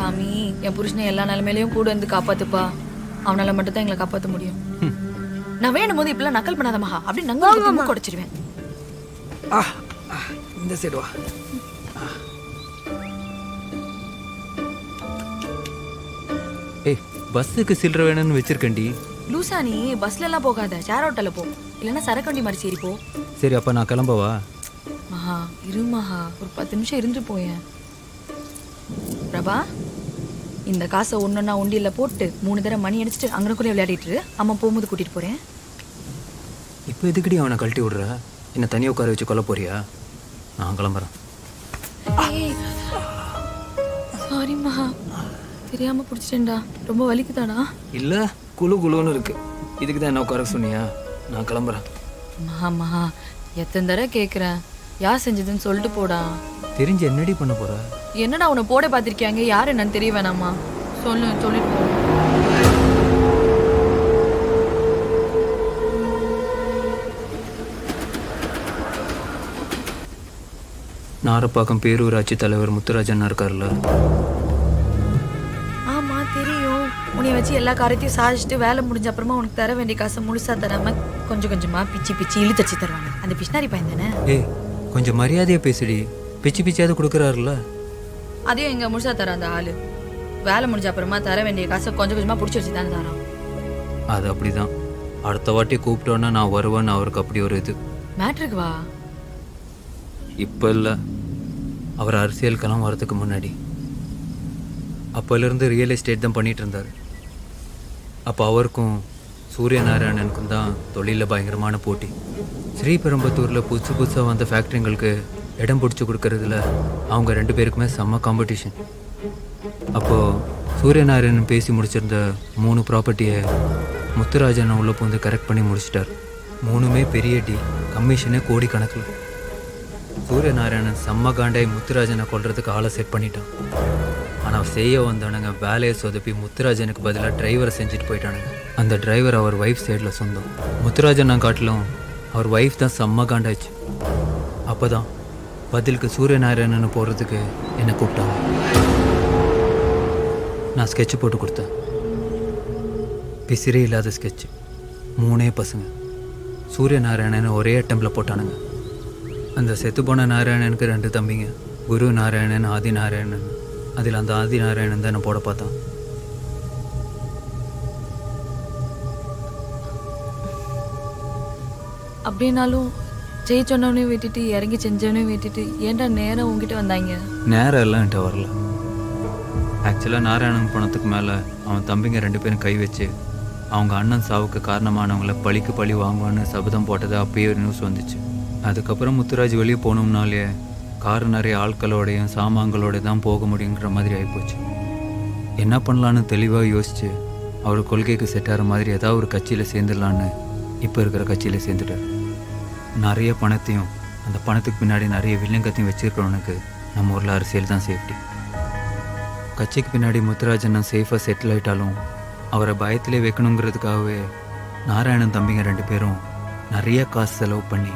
சாமி என் புருஷனை எல்லா நிலைமையிலையும் கூட வந்து காப்பாத்துப்பா. அவனால மட்டும் தான் எங்களை காப்பாற்ற முடியும். நான் வேணும் போது இப்பெல்லாம் நக்கல் பண்ணாத மகா, அப்படி நாங்க குடைச்சிருவேன். இந்த சைடு வா. ஏய், பஸ்ஸுக்கு சில்லற வேணும்னு வச்சிருக்கேன்டி. லூசா நீ பஸ்ல எல்லாம் போகாத, ஷேர் ஆட்டோல போ, இல்லைன்னா சரக்கு வண்டி மாதிரி சரி போ. சரி, அப்ப நான் கிளம்பவா? மகா இரு மகா, ஒரு 10 நிமிஷம் இருந்து போயேன். பிரபா, இந்த காசை ஒன்னொன்னா உண்டியல்ல போட்டு 3 தடவை மணி அடிச்சுட்டு அங்கனக்குள்ளே விளையாடிட்டு அம்மா போகும்போது கூட்டிட்டு போறேன். இப்போ எதுக்கடி அவனை கழட்டி விடுற? என்ன தனியாக உட்கார வச்சு கொல்ல போறியா? நான் கிளம்புறேன். சாரி மகா, தெரியாம பிடிச்சிட்டேன்டா. ரொம்ப வலிக்குதாடா? இல்லை, குழு குழுன்னு இருக்கு. இதுக்கு தான் என்ன உட்கார சொன்னியா? நான் கிளம்புறேன். மகா மகா, எத்தனை தடவை கேட்குறேன், யார் செஞ்சதுன்னு சொல்லிட்டு போடா. தெரிஞ்சு என்னடி பண்ண போற? என்னடா உன்னை போட பார்த்திருக்காங்க, யாரு என்னன்னு தெரிய வேணாமா? சொல்லிட்டு போ. நாரப்பாக்கம் பேரூராட்சி தலைவர் முத்துராஜன் இருக்கார்ல? ஆமா தெரியும். உன்னை வச்சு எல்லா காரியத்தையும் சாதிச்சுட்டு வேலை முடிஞ்ச அப்புறமா உனக்கு தர வேண்டிய காசை முழுசா தராம கொஞ்சம் கொஞ்சமா பிச்சு இழுத்தச்சு தருவாங்க. அந்த பிஷ்னாரி பையன் தானே? ஏய், கொஞ்சம் மரியாதையா பேசுடி. பிச்சாவது கொடுக்குறாருல. அதையும் எங்க முழுசா தர அந்த ஆளு வேலை முடிஞ்ச அப்புறமா தர வேண்டிய காசை கொஞ்சம் கொஞ்சமா பிடிச்சி வச்சு தானே தரான். அது அப்படிதான். அடுத்த வாட்டி கூப்பிட்டோன்னா நான் வருவேன்னு அவருக்கு அப்படி ஒரு இது. மேட்ருக்கு வா. இப்போ இல்லை, அவர் அரசியலுக்கெல்லாம் வரதுக்கு முன்னாடி. அப்போலேருந்து ரியல் எஸ்டேட் தான் பண்ணிகிட்டு இருந்தார். அப்போ அவருக்கும் சூரியநாராயணனுக்கும் தான் தொழிலில் பயங்கரமான போட்டி. ஸ்ரீபெரும்புத்தூரில் புதுசாக வந்த ஃபேக்ட்ரிங்களுக்கு இடம் பிடிச்சி கொடுக்கறதுல அவங்க 2 பேருக்குமே செம்ம காம்படிஷன். அப்போது சூரியநாராயணன் பேசி முடிச்சிருந்த 3 ப்ராப்பர்ட்டியை முத்துராஜன் உள்ள பூந்து கரெக்ட் பண்ணி முடிச்சிட்டார். 3மே பெரிய டி, கமிஷனே கோடிக்கணக்கில். சூரியநாராயணன் செம்ம காண்டாய் முத்துராஜனை கொல்றதுக்கு ஆளை செட் பண்ணிட்டான். ஆனால் செய்ய வந்தவனுங்க வேலையை சொதப்பி முத்துராஜனுக்கு பதிலாக டிரைவரை செஞ்சுட்டு போயிட்டானுங்க. அந்த டிரைவர் அவர் ஒய்ஃப் சைடில் சொந்தம். முத்துராஜனை காட்டிலும் அவர் ஒய்ஃப் தான் செம்ம காண்டாச்சு. அப்போ தான் பதிலுக்கு சூரியநாராயணனை போடுறதுக்கு என்னை கூப்பிட்டாங்க. நான் ஸ்கெட்சு போட்டு கொடுத்தேன். பிசிறே இல்லாத ஸ்கெட்சு. 3 பசங்க சூரியநாராயணனை ஒரே அட்டம்பில் போட்டானுங்க. அந்த செத்துப்போன நாராயணனுக்கு 2 தம்பிங்க, குரு நாராயணன், ஆதி நாராயணன். அதில் அந்த ஆதி நாராயணன் தான் என்னை போட பார்த்தான். அப்படின்னாலும் ஜெயிச்சோன்னே விட்டுட்டு இறங்கி செஞ்சவனே விட்டுட்டு ஏன்டா நேரம் உங்ககிட்ட வந்தாங்க? நேரம் எல்லாம் என்கிட்ட வரல. ஆக்சுவலாக நாராயணன் பணத்துக்கு மேலே அவன் தம்பிங்க 2 பேரும் கை வச்சு அவங்க அண்ணன் சாவுக்கு காரணமானவங்கள பழிக்கு பழி வாங்குவான்னு சபதம் போட்டதை அப்பயே ஒரு நியூஸ் வந்துச்சு. அதுக்கப்புறம் முத்துராஜ் வெளியே போனோம்னாலே கார் நிறைய ஆட்களோடையும் சாமான்களோட தான் போக முடியுங்கிற மாதிரி ஆகிப்போச்சு. என்ன பண்ணலான்னு தெளிவாக யோசிச்சு அவர் கொள்கைக்கு செட் ஆகிற மாதிரி ஏதாவது ஒரு கட்சியில் சேர்ந்துடலான்னு இப்போ இருக்கிற கட்சியில் சேர்ந்துட்டார். நிறைய பணத்தையும் அந்த பணத்துக்கு பின்னாடி நிறைய வில்லங்கத்தையும் வச்சுருக்கிறவனுக்கு நம்ம ஊரில் அரசியல் தான் சேஃப்டி. கட்சிக்கு பின்னாடி முத்துராஜன் சேஃபாக செட்டில் ஆகிட்டாலும் அவரை பயத்திலே வைக்கணுங்கிறதுக்காகவே நாராயணன் தம்பிங்க 2 பேரும் நிறைய காசு செலவு பண்ணி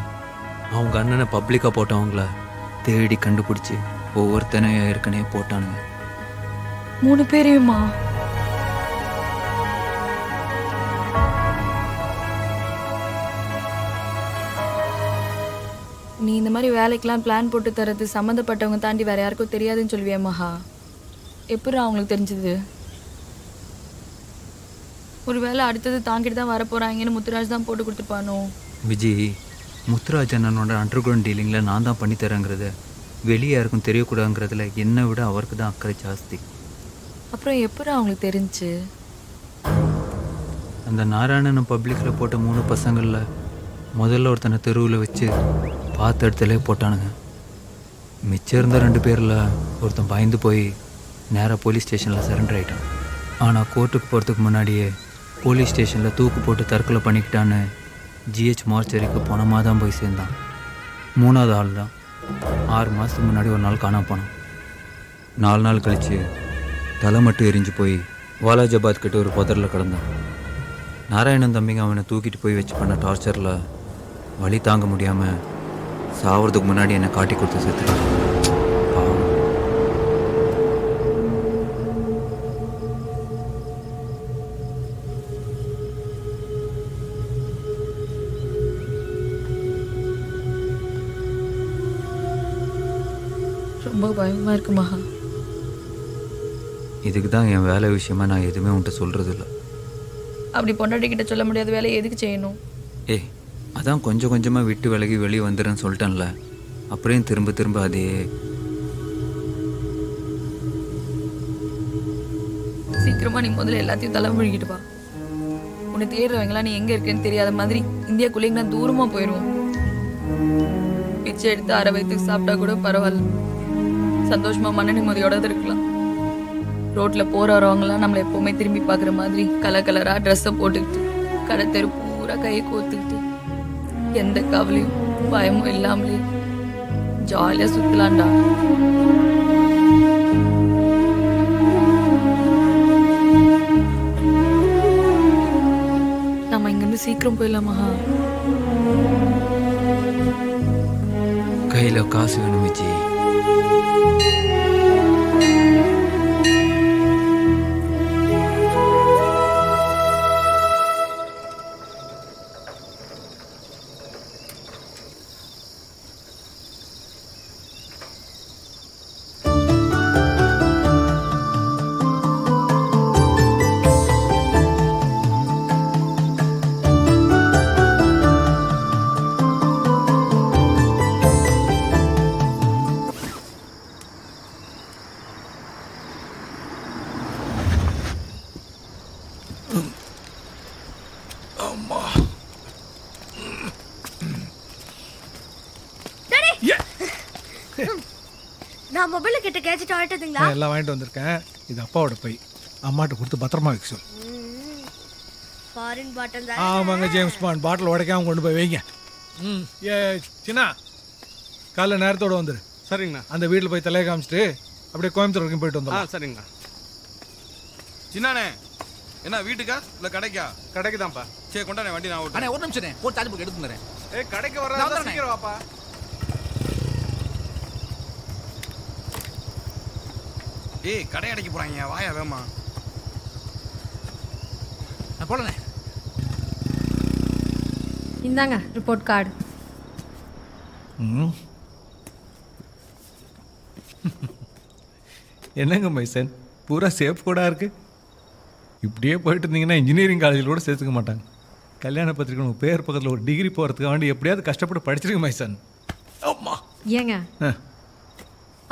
அவங்க அண்ணனை பப்ளிக்காக போட்டவங்கள தேடி கண்டுபிடிச்சி ஒவ்வொருத்தனையும் ஏற்கனவே போட்டானுங்க. 3 பேரையுமா? நீ இந்த மாதிரி வேலைக்கெல்லாம் பிளான் போட்டு தரது சம்மந்தப்பட்டவங்க தாண்டி வேற யாருக்கும் தெரியாதுன்னு சொல்லுவியா மகா? எப்படி அவங்களுக்கு தெரிஞ்சது? ஒரு வேளை அடுத்தது தாங்கிட்டு தான் வரப்போறாங்கன்னு முத்துராஜ் தான் போட்டு கொடுத்துருப்பானோ? விஜி, முத்துராஜ் அண்ணனோட அண்டர் கிரவுண்ட் டீலிங்கில் நான் தான் பண்ணித்தரேங்கிறத வெளியே யாருக்கும் தெரியக்கூடாதுங்கிறதுல என்னை விட அவருக்கு தான் அக்கறை ஜாஸ்தி. அப்புறம் எப்படி அவங்களுக்கு தெரிஞ்சு? அந்த நாராயணன் பப்ளிக்கில் போட்ட 3 பசங்களில் முதல்ல ஒருத்தனை தெருவில் வச்சு பார்த்த இடத்துல போட்டானுங்க. மிச்சம் இருந்த 2 பேரில் ஒருத்தன் பயந்து போய் நேராக போலீஸ் ஸ்டேஷனில் சரண்டர் ஆகிட்டான். ஆனால் கோர்ட்டுக்கு போகிறதுக்கு முன்னாடியே போலீஸ் ஸ்டேஷனில் தூக்கு போட்டு தற்கொலை பண்ணிக்கிட்டான்னு ஜிஹெச் மார்ச்சரிக்கு பணமாக தான் போய் சேர்ந்தான். 3ஆவது ஆள் தான் 6 மாதத்துக்கு முன்னாடி ஒரு நாள் காணாம போனான். 4 நாள் கழித்து தலை மட்டும் எரிஞ்சு போய் வாலாஜாபாத் கிட்ட ஒரு புதரில் கிடந்தான். நாராயணன் தம்பிங்க அவனை தூக்கிட்டு போய் வச்சு பண்ண டார்ச்சரில் வலி தாங்க முடியாமல் சாவறதுக்கு முன்னாடி என்னை காட்டி கொடுத்து செத்துட்டான். பயமாக இருக்கு மகா. இதுக்கு தான் என் வேலை விஷயமா நான் எதுவுமே உன்கிட்ட சொல்கிறது இல்லை. அப்படி பொண்டாட்டிக்கிட்ட சொல்ல முடியாத வேலையை எதுக்கு செய்யணும்? ஏய், அதான் கொஞ்சம் கொஞ்சமாக விட்டு விலகி வெளியே வந்துடுறேன்னு சொல்லிட்டேன்ல. அப்புறம் திரும்ப திரும்ப அதே. சீக்கிரமாக நீ முதல்ல எல்லாத்தையும் தலை முழுகிட்டு வா. உன்னை தேடுறவங்களா நீ எங்கே இருக்கேன்னு தெரியாத மாதிரி இந்தியாக்குள்ளேங்க நான் தூரமாக போயிடுவோம். பிச்சை எடுத்து அரை வயிற்றுக்கு சாப்பிட்டா கூட பரவாயில்ல, சந்தோஷமாக மன நிம்மதியோட இருக்கலாம். ரோட்டில் போகிற வரவங்களாம் நம்மளை எப்போவுமே திரும்பி பார்க்குற மாதிரி கலர் கலராக ட்ரெஸ்ஸை போட்டுக்கிட்டு கடை தெரு பூரா கையை கோத்துக்கிட்டு எந்த கவலையும் பயமும் இல்லாமலே ஜாலியாக சுற்றலாம்டா. நம்ம இங்கேருந்து சீக்கிரம் போயிடலாமா? கையில் காசு வேணும் விஜி. நான் மொபைல கிட்ட கேட்சிட்டு ஆயிட்டதுங்களா? எல்லாம் வாங்கிட்டு வந்திருக்கேன். இது அப்பாவோட பை. அம்மாட்ட கொடுத்து பத்திரமா வைக்க சொல்லு. ஃபாரின் பாட்டில் தான். ஆமாங்க, ஜேம்ஸ் பாண்ட் பாட்டில் உடைக்காம கொண்டு போய் வைங்க. ஏ சின்ன, காலைல நேரத்தோட வந்துரு. சரிங்கண்ணா. அந்த வீட்டில் போய் தலையை காமிச்சிட்டு அப்படியே கோயம்புத்தூர் வரைக்கும் போயிட்டு வந்தோம். சரிங்கண்ணா. சின்னானே, என்ன வீட்டுக்கா இல்லை கடைக்கா? கடைக்கு தான்ப்பா. சரி கொண்டானே வண்டி நான் ஓட்டுறேன். ஒரு நிமிஷம் போட்டு தாலி எடுத்து வந்துறேன். கடைக்கு வர்றதா சீக்கிரம் வாப்பா. கடை அடைக்க போறாங்க, வாயா வேமா. நான் போலனே. இந்தாங்க ரிப்போர்ட் கார்டு. என்னங்க மைசன், பூரா சேஃப் கூட இருக்கு. இப்படியே போயிட்டு இருந்தீங்கன்னா இன்ஜினியரிங் காலேஜில் கூட சேர்த்துக்க மாட்டாங்க. கல்யாண பத்திரிக்கை உங்கள் பேர் பக்கத்தில் ஒரு டிகிரி போகிறதுக்கு வேண்டி எப்படியாவது கஷ்டப்பட்டு படிச்சிருக்க மைசன். ஆமா ஏங்க,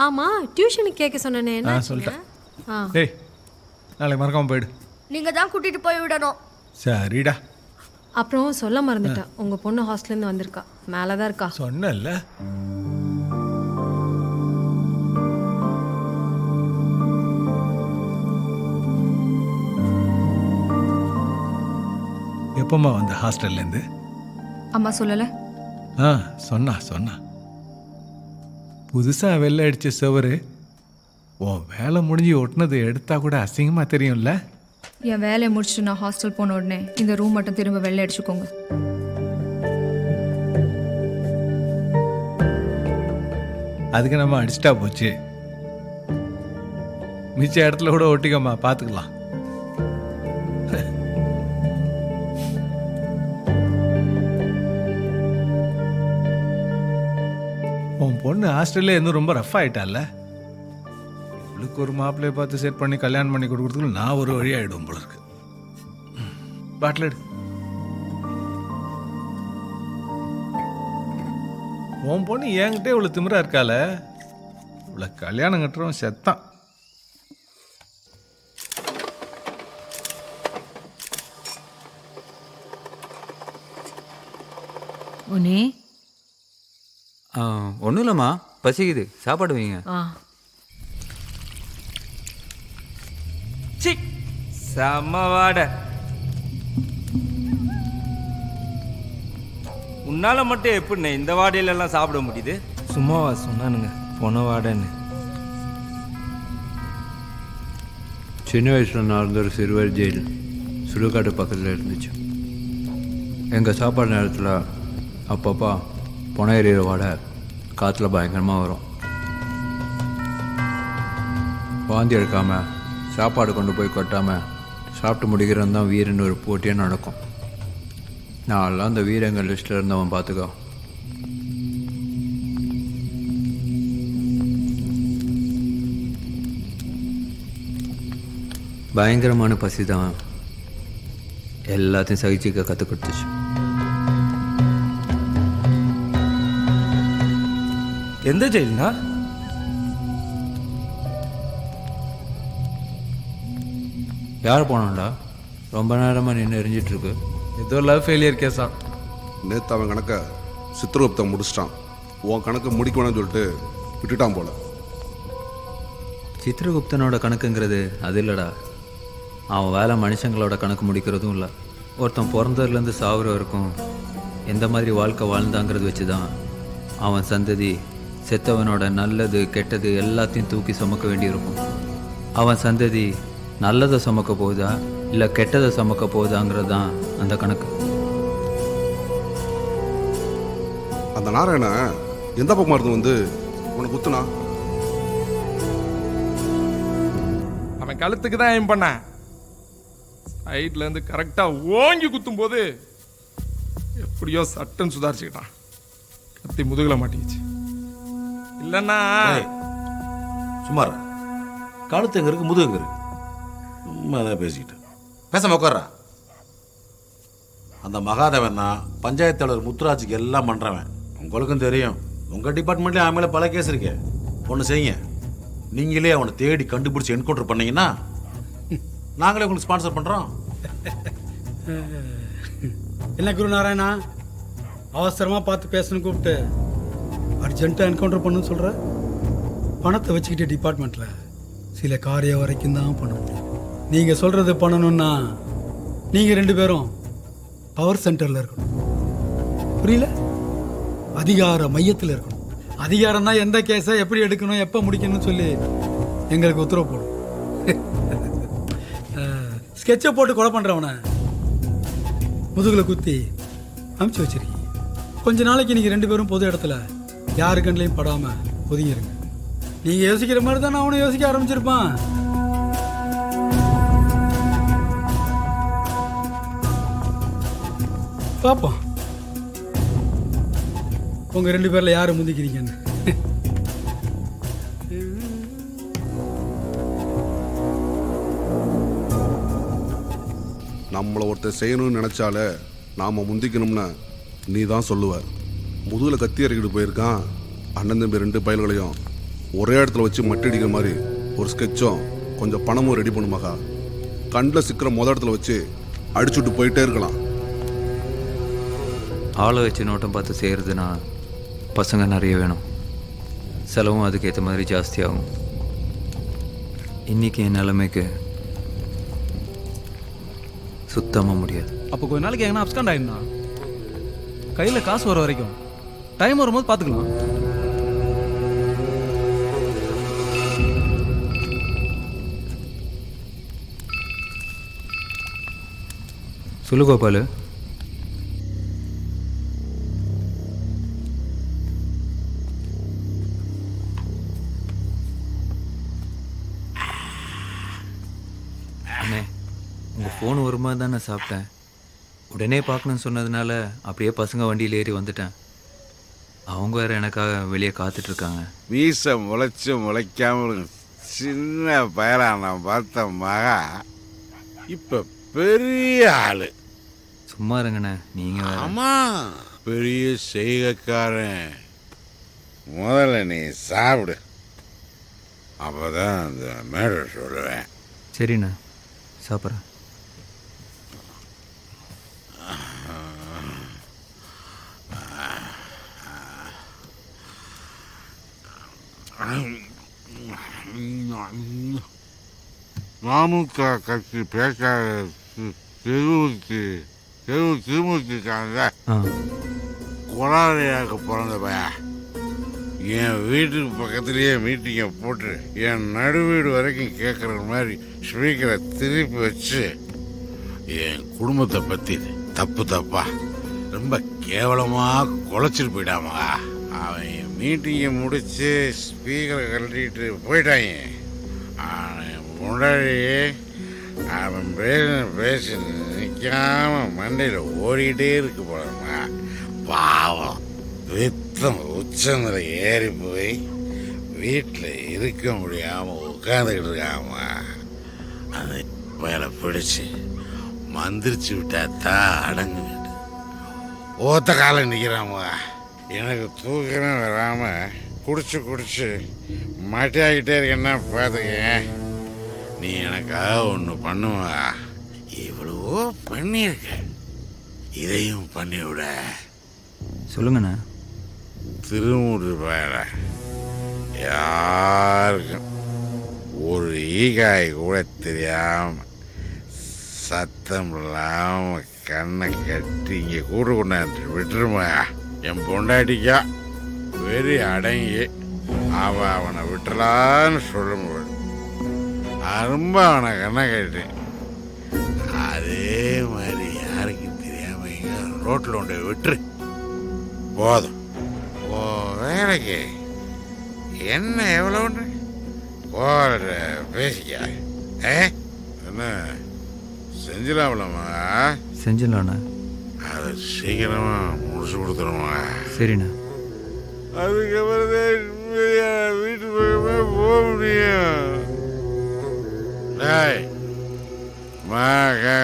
ஆமா டியூஷனுக்கு கேட்க சொன்னேனே, என்ன சொல்லிட்டேன். டேய், நாளைக்கு மறக்காமல் போயிடு. நீங்க தான் கூட்டிட்டு போய் விடணும். சரிடா. அப்புறம் சொல்ல மறந்துட்டேன், உங்க பொண்ணு ஹாஸ்டல்லேருந்து வந்திருக்கா, மேலே தான் இருக்கா. சொன்னல. எப்பமா வந்த ஹாஸ்டல்லேருந்து? அம்மா சொல்லலை? சொன்னா புதுசாக வெள்ளை அடித்த சுவரு உன் வேலை முடிஞ்சு ஒட்டினது எடுத்தா கூட அசிங்கமாக தெரியும்ல. என் வேலையை முடிச்சுட்டு நான் ஹாஸ்டல் போன உடனே இந்த ரூம் மட்டும் திரும்ப வெள்ளை அடிச்சுக்கோங்க. அதுக்கு நம்ம அடிச்சிட்டா போச்சு. மிச்ச இடத்துல கூட ஒட்டிக்கம்மா, பார்த்துக்கலாம். உன் பொண்ணு ஹாஸ்டல்ல இன்னும் ரொம்ப ரஃப் ஆயிட்டால. இவளுக்கு ஒரு மாப்பிள்ளையை பார்த்து செட் பண்ணி கல்யாணம் பண்ணி கொடுக்குறதுக்கு நான் ஒரு வழி ஆயிடும் போல இருக்கு. பாட்டில் எடு. உன் பொண்ணு என்கிட்ட இவ்வளோ திமிரா இருக்கால, இவ்வளோ கல்யாணம் கட்டுறவன் செத்தான். உனே ஒன்றும் இல்லைம்மா, பசிக்குது, சாப்பாடு வைங்க. செம்ம வாடை. உன்னால மட்டும் எப்படிண்ணே இந்த வாடையிலெல்லாம் சாப்பிட முடியுது? சும்மாவா சொன்னானுங்க பொண்ண வாடன்னு. சின்ன வயசில் நான் இருந்த ஒரு சிறுவர் ஜெயில் சுடுகாட்டு பக்கத்தில் இருந்துச்சு. எங்கள் சாப்பாடு நேரத்தில் அப்பப்போ பொண எறிகிற வாடை காற்றுல பயங்கரமாக வரும். வாந்தி எடுக்காமல் சாப்பாடு கொண்டு போய் கொட்டாமல் சாப்பிட்டு முடிக்கிறவன் தான் வீரன் ஒரு போட்டியாக நடக்கும். நான்லாம் அந்த வீரங்கள் லிஸ்ட்டில் இருந்தவன் பார்த்துக்கோ. பயங்கரமான பசி தான் எல்லாத்தையும் சகிச்சிக்க கற்றுக் கொடுத்துச்சு. எந்த ஜெயில்னா? யார் போனான்டா? ரொம்ப நேரமாக நின்று எரிஞ்சிட்ருக்கு. ஏதோ லவ் ஃபெயிலியர் கேஸா. நேற்று அவன் கணக்கை சித்திரகுப்தன் முடிச்சிட்டான். உன் கணக்கு முடிக்க வேணாம்னு சொல்லிட்டு விட்டுட்டான் போல. சித்திரகுப்தனோட கணக்குங்கிறது அது இல்லைடா. அவன் வேலை மனுஷங்களோட கணக்கு முடிக்கிறதும் இல்லை. ஒருத்தன் பிறந்ததுலேருந்து சாகுற வரைக்கும் எந்த மாதிரி வாழ்க்கை வாழ்ந்தாங்கிறது வச்சு தான் அவன் சந்ததி செத்தவனோட நல்லது கெட்டது எல்லாத்தையும் தூக்கி சுமக்க வேண்டியிருக்கும். அவன் சந்ததி நல்லதை சுமக்க போகுதா இல்லை கெட்டதை சுமக்க போகுதாங்கிறது தான் அந்த கணக்கு. அந்த நாராயண எந்த பக்கமாக இருந்து வந்து உனக்கு குத்துனா? அவன் கழுத்துக்கு தான் எய்ம் பண்ணேன். சைட்ல இருந்து கரெக்டா ஓங்கி குத்தும் போது எப்படியோ சட்டன் சுதாரிச்சுக்கிட்டான். கத்தி முதுகுல மாட்டிக்கிச்சு. இல்லைன்னா சுமார் கழுத்து எங்க இருக்கு, முதுகு எங்க இருக்கு? சும்மா தான் பேசிக்கிட்டு பேசாம உட்கார்றா. அந்த மகாதேவன் தான் பஞ்சாயத்து தலைவர் முத்துராஜுக்கு எல்லாம் பண்றவன். உங்களுக்கும் தெரியும், உங்க டிபார்ட்மெண்ட்லேயே அவன் மேலே பல கேஸ் இருக்கு. ஒன்று செய்யுங்க, நீங்களே அவனை தேடி கண்டுபிடிச்சி என்கவுண்டர் பண்ணீங்கன்னா நாங்களே உங்களுக்கு ஸ்பான்சர் பண்ணுறோம். என்ன குரு நாராயணா, அவசரமாக பார்த்து பேசணும்னு கூப்பிட்டு அர்ஜென்ட்டாக என்கவுண்டர் பண்ணுன்னு சொல்கிற? பணத்தை வச்சுக்கிட்டு டிபார்ட்மெண்ட்டில் சில காரியம் வரைக்கும் தான் பண்ண முடியும். நீங்கள் சொல்கிறது பண்ணணும்னா நீங்கள் 2 பேரும் பவர் சென்டரில் இருக்கணும். புரியல? அதிகார மையத்தில் இருக்கணும். அதிகாரம் தான் எந்த கேஸை எப்படி எடுக்கணும் எப்போ முடிக்கணும்னு சொல்லி எங்களுக்கு உத்தரவு போடும். ஸ்கெட்சை போட்டு கொலை பண்ணுறவனை முதுகில் குத்தி அமுச்சு வச்சிருக்கீங்க. கொஞ்ச நாளைக்கு நீங்கள் 2 பேரும் பொது இடத்துல யாரு கண்ணிலையும் படாமல் ஒதுங்கிருங்க. நீங்கள் யோசிக்கிற மாதிரி தான் அவனும் யோசிக்க ஆரம்பிச்சிருப்பான். பார்ப்போம் உங்கள் 2 பேரில் யார் முந்திக்கிறீங்கன்னு. நம்மளை ஒருத்தர் செய்யணும்னு நினச்சாலே நாம் முந்திக்கணும்னு நீ தான் சொல்லுவ. முதுகில் கத்தி இறக்கிட்டு போயிருக்கான். அண்ணன் தம்பி 2 பயல்களையும் ஒரே இடத்துல வச்சு மட்டடிக்கிற மாதிரி ஒரு ஸ்கெட்சும் கொஞ்சம் பணமும் ரெடி பண்ணுமாக்கா. கண்ணில் சிக்கிற இடத்துல வச்சு அடிச்சுட்டு போயிட்டே இருக்கலாம். ஆளை வச்சு நோட்டம் பார்த்து செய்கிறதுனா பசங்க நிறைய வேணும். செலவும் அதுக்கேற்ற மாதிரி ஜாஸ்தியாகும். இன்றைக்கி என் நிலைமைக்கு சுத்தமாக முடியாது. அப்போ கொஞ்ச நாளைக்கு எங்கன்னா அப்ஸ்காண்ட் ஆயிருந்தா கையில் காசு வர வரைக்கும் டைம் வரும்போது பார்த்துக்கலாம். சொல்லு கோபாலு. அண்ணே, உங்கள் ஃபோன் வருமா தான் நான் சாப்பிட்டேன். உடனே பார்க்கணுன்னு சொன்னதுனால அப்படியே பசங்க வண்டியில் ஏறி வந்துட்டேன். அவங்க வேறு எனக்காக வெளியே காத்துட்ருக்காங்க. வீச முளைச்சு முளைக்காமல் சின்ன பயலா நான் பார்த்த மகா இப்போ பெரிய ஆளு. சும்மா இருங்கண்ணே, நீங்கள் வேறு. ஆமா, பெரிய செய்கைக்காரன். முதல்ல நீ சாப்பிடு, அப்போதான் அந்த மேடை சொல்லுவேன். சரிண்ணே, சாப்பிட்றேன். நாமுக கட்சி பேச்சாளர் திருமூர்த்திக்காங்க கொலாரியாக பிறந்த பையன் என் வீட்டுக்கு பக்கத்துலேயே மீட்டிங்கை போட்டு என் நடுவீடு வரைக்கும் கேட்குற மாதிரி ஸ்பீக்கரை திருப்பி வச்சு என் குடும்பத்தை பற்றி தப்பு தப்பா ரொம்ப கேவலமாக குலைச்சிட்டு போயிட்டாமா. அவன் மீட்டிங்கை முடித்து ஸ்பீக்கரை கழட்டிட்டு போயிட்டாங்க. முன்னாடி அவன் பேசி நிற்காம மண்டையில் ஓடிக்கிட்டே இருக்கு போலமா. பாவம் வித்தம் உச்சந்தில் ஏறி போய் வீட்டில் இருக்க முடியாமல் உட்காந்துக்கிட்டு இருக்காமா. அந்த வேலை பிடிச்சி மந்திரிச்சு விட்டா தான் அடங்கு. ஓத்த காலம் நிற்கிறாம எனக்கு தூக்கம் வராமல் குடிச்சு மாட்டியாகிட்டே இருக்கேன்னா பார்த்துக்க. நீ எனக்காக ஒன்று பண்ணுவா. இவ்வளவோ பண்ணியிருக்க, இதையும் பண்ணிவிட. சொல்லுங்கண்ணா. திருமுடி பேர யாருக்கும் ஒரு ஈகாய் கூட தெரியாம சத்தம் இல்லாம கண்ணை கட்டி இங்கே கூட்டு கொண்டாந்து விட்டுருமா. என் பொண்டாட்டிக்கா வெறி அடங்கி அவனை விட்டுலான்னு சொல்லும்போது ரொம்ப அவனை கண்ணை கட்டி அதே மாதிரி யாருக்கும் தெரியாம இங்க ரோட்டில் கொண்டு விட்டுரு. போதும். ஓ வேலைக்கு என்ன எவ்வளோன்னு போற பேசிக்கா. என்ன செஞ்சிடலாம்லம்மா? செஞ்சிடலாண்ணா. அதை சீக்கிரமா முடிச்சு கொடுத்துருமா? சரிண்ணா. அதுக்கப்புறம் வீட்டு பக்கமே போக முடியும். டேய் மாக்கா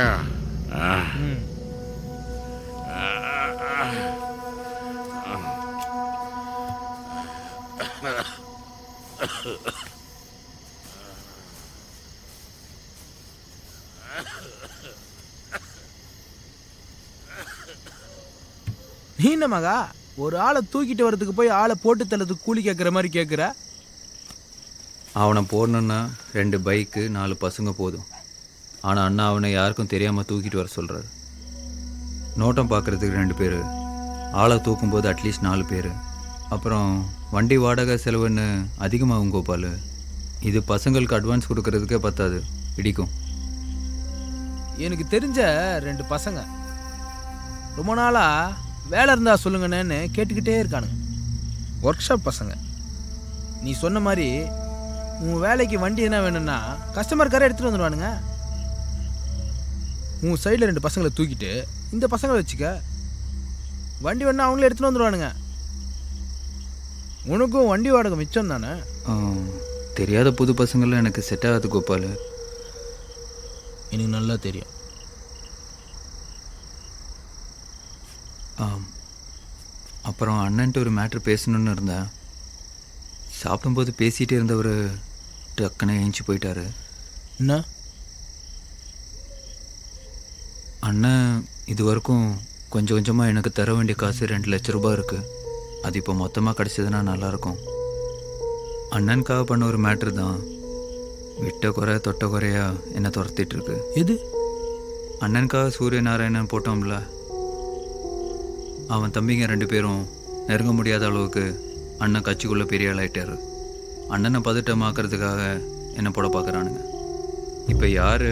நீ என்ன மகா ஒரு ஆளை தூக்கிட்டு வரதுக்கு போய் ஆளை போட்டு தள்ளதுக்கு கூலி கேட்குற மாதிரி கேட்குற? அவனை போடணுன்னா 2 பைக்கு 4 பசங்க போதும். ஆனால் அண்ணா அவனை யாருக்கும் தெரியாமல் தூக்கிட்டு வர சொல்கிறாரு. நோட்டம் பார்க்குறதுக்கு 2 பேர், ஆளை தூக்கும்போது அட்லீஸ்ட் 4 பேர். அப்புறம் வண்டி வாடகை செலவுன்னு அதிகமாகும் கோபால். இது பசங்களுக்கு அட்வான்ஸ் கொடுக்கறதுக்கே பத்தாது, இடிக்கும். எனக்கு தெரிஞ்ச 2 பசங்க ரொம்ப நாளாக வேலை இருந்தால் சொல்லுங்கண்ணேன்னு கேட்டுக்கிட்டே இருக்கானுங்க. ஒர்க் ஷாப் பசங்க. நீ சொன்ன மாதிரி உன் வேலைக்கு வண்டி என்ன வேணும்னா கஸ்டமர் காரை எடுத்துகிட்டு வந்துடுவானுங்க. உன் சைடில் 2 பசங்களை தூக்கிட்டு இந்த பசங்களை வச்சுக்க. வண்டி வேணா அவங்களே எடுத்துகிட்டு வந்துடுவானுங்க. உனக்கும் வண்டி வாடகை மிச்சம் தானே. தெரியாத புது பசங்கள்லாம் எனக்கு செட் ஆகாது கோபால். எனக்கு நல்லா தெரியும். அப்புறம் அண்ணன்ட்டு ஒரு மேட்ரு பேசணுன்னு இருந்தேன். சாப்பிடும்போது பேசிகிட்டே இருந்தவர் டக்குன்னு ஏஞ்சி போயிட்டாரு. என்ன? அண்ணன் இது வரைக்கும் கொஞ்சம் கொஞ்சமாக எனக்கு தர வேண்டிய காசு 2 லட்ச ரூபாய் இருக்குது. அது இப்போ மொத்தமாக கிடச்சதுன்னா நல்லாயிருக்கும். அண்ணனுக்காக பண்ண ஒரு மேட்ரு தான். விட்ட குறை தொட்ட குறையா என்னை துரத்திட்டு இருக்கு. எது? அண்ணனுக்காக சூரியநாராயணன் போட்டோம்ல, அவன் தம்பிங்க 2 பேரும் நெருங்க முடியாத அளவுக்கு அண்ணன் கட்சிக்குள்ளே பெரிய ஆளாயிட்டாரு. அண்ணனை பதட்டமாக்குறதுக்காக என்னை போட பார்க்குறானுங்க. இப்போ யார்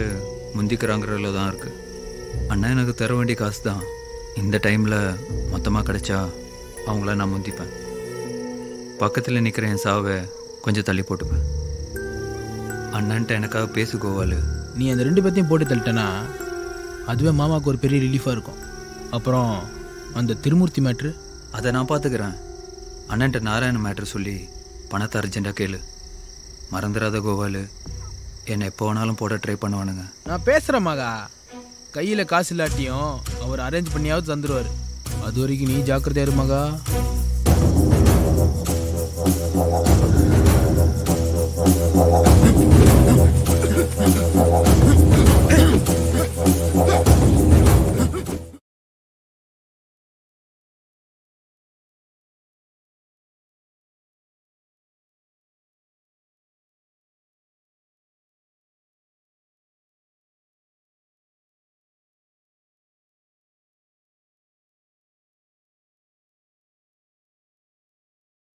முந்திக்கிறாங்கிறதுல தான் இருக்குது. அண்ணன் எனக்கு தர வேண்டிய காசு தான். இந்த டைமில் மொத்தமாக கிடைச்சா அவங்கள நான் முந்திப்பேன். பக்கத்தில் நிற்கிற என் சாவை கொஞ்சம் தள்ளி போட்டுப்பேன். அண்ணன்ட்ட எனக்காக பேசு கோவால். நீ அந்த 2 பேர்த்தையும் போட்டு தள்ளிட்டேன்னா அதுவே மாமாவுக்கு ஒரு பெரிய ரிலீஃபாக இருக்கும். அப்புறம் அந்த திருமூர்த்தி மேட்ரு அதை நான் பார்த்துக்கிறேன். அண்ணன்ட்ட நாராயண மேட்ரு சொல்லி பணத்தை அர்ஜென்ட்டாக கேளு. மறந்துடாத கோவால். என்னை எப்போ வேணாலும் போட ட்ரை பண்ணுவானுங்க. நான் பேசுகிறேன் மகா. கையில் காசு இல்லாட்டியும் அவர் அரேஞ்ச் பண்ணியாவது தந்துடுவார். அது வரைக்கும் நீ ஜாக்கிரதையா இரு மகா.